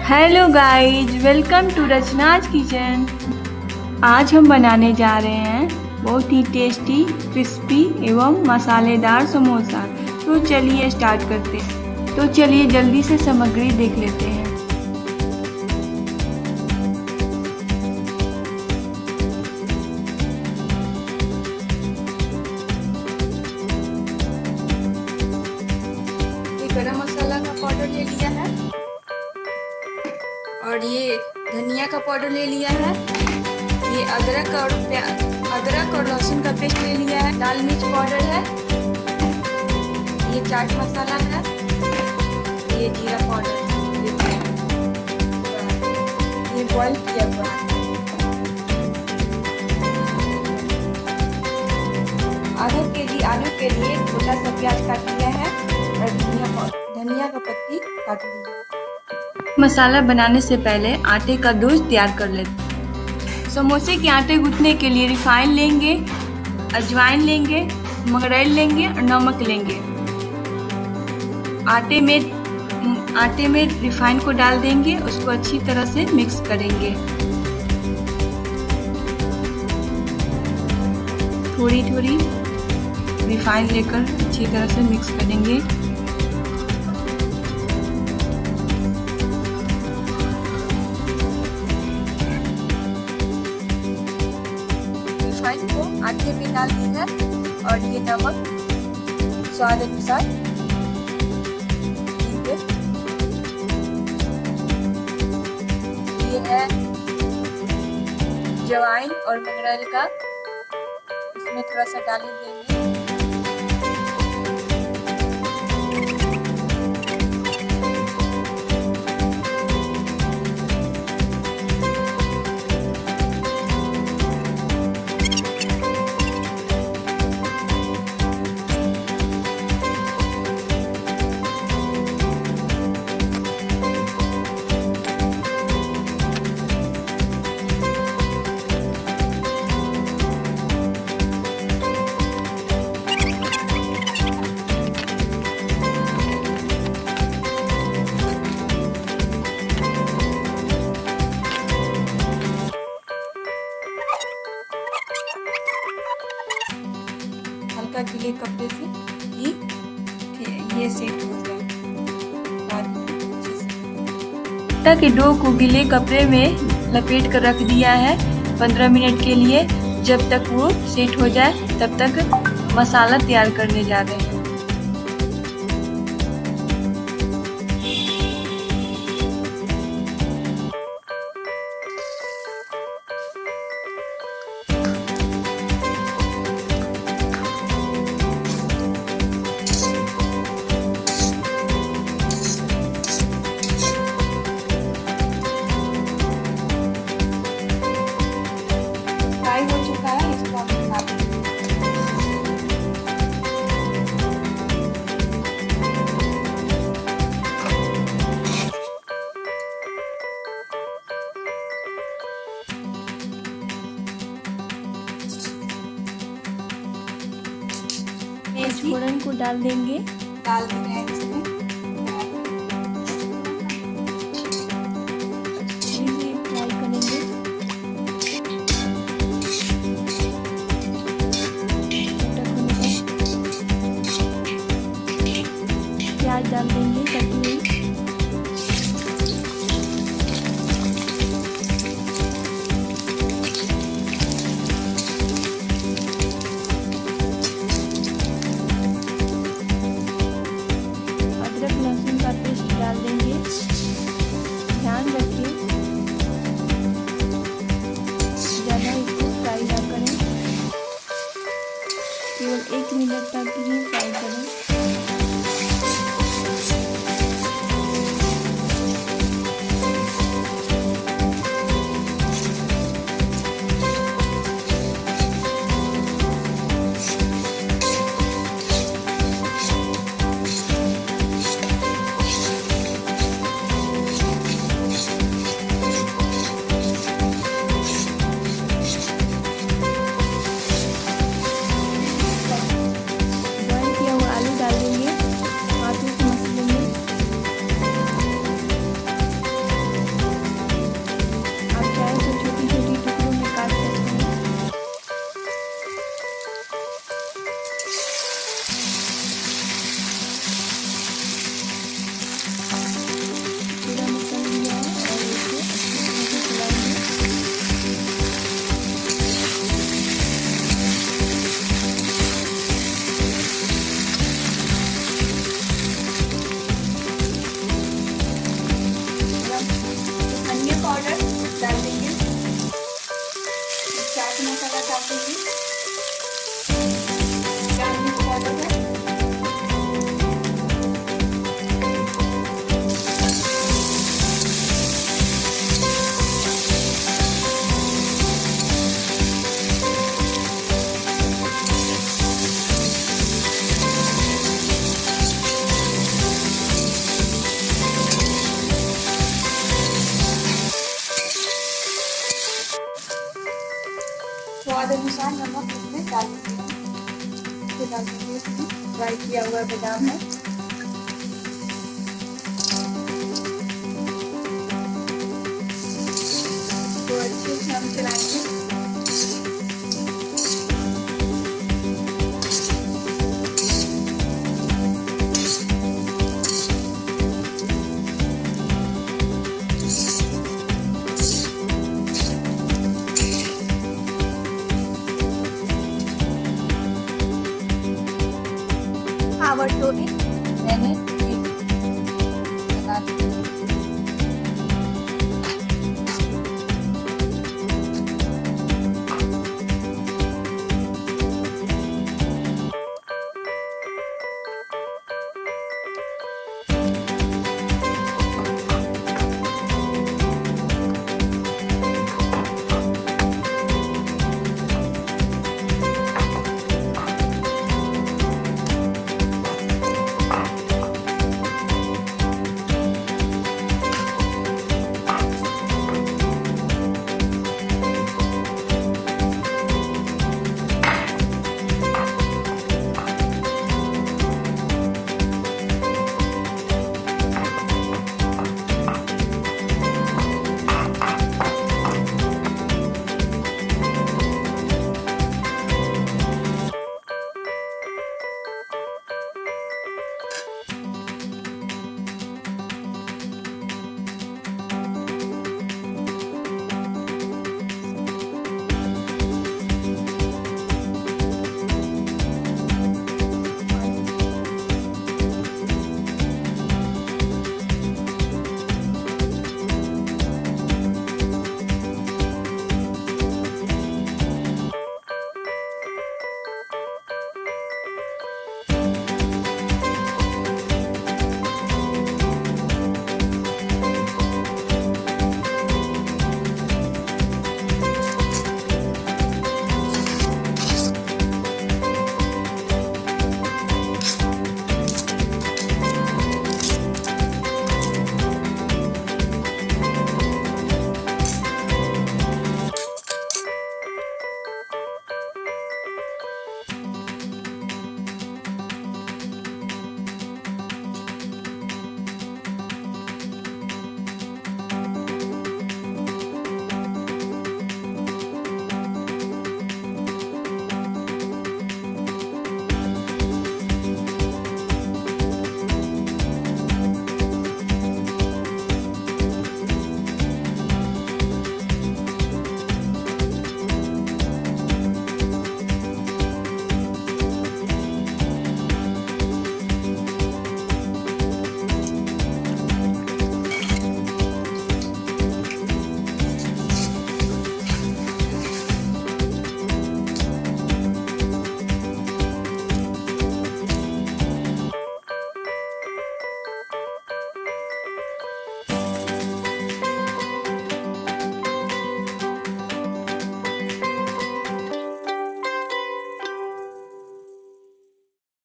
Hello guys, welcome to Rachna's kitchen. आज हम बनाने जा रहे हैं बहुत ही टेस्टी, क्रिस्पी एवं मसालेदार समोसा। तो चलिए स्टार्ट करते हैं। तो चलिए जल्दी से सामग्री देख लेते हैं। ये गरम मसाला का पाउडर ले लिया है और ये धनिया का पाउडर ले लिया है। ये अदरक और लहसुन का पेस्ट ले लिया है। लाल मिर्च पाउडर है। ये चाट मसाला है। ये जीरा पाउडर है। ये बॉईल किया हुआ है। आधा केजी आलू के लिए छोटा सा प्याज काट लिया है और धनिया का पत्ती काट लिया है। मसाला बनाने से पहले आटे का डो तैयार कर लेते हैं। समोसे के आटे गूंथने के लिए रिफाइन लेंगे, अजवाइन लेंगे, मंगरेल लेंगे और नमक लेंगे। आटे में रिफाइन को डाल देंगे, उसको अच्छी तरह से मिक्स करेंगे। थोड़ी थोड़ी रिफाइन लेकर अच्छी तरह से मिक्स करेंगे। रिफाइन को आटे में डाल दी है और ये नमक स्वाद अनुसार, ये है जवाइन और मंगरेल का, इसमें थोड़ा सा डाल देंगे। हल्का गीले कपड़े से ये सेट हो जाए। आटा के डो को गीले कपड़े में लपेट कर रख दिया है 15 मिनट के लिए। जब तक वो सेट हो जाए तब तक मसाला तैयार करने जा रहे हैं। हो चुका है, इसको हम निकाल फोरन को डाल देंगे। डाल देंगे इसमें फ्राई करेंगे। प्याज डाल देंगे कटी हुई। अदरक लहसुन का पेस्ट डाल देंगे। ध्यान रखिए ज़्यादा इसको फ्राई ना करें, केवल 1 मिनट तक ही फ्राई करें। स्वाद अनुसार नमक इसमें डाल देंगे। इसे डाल देंगे इसमें फ्राई किया हुआ बादाम है। तो अच्छे से हम चलाएंगे। Our total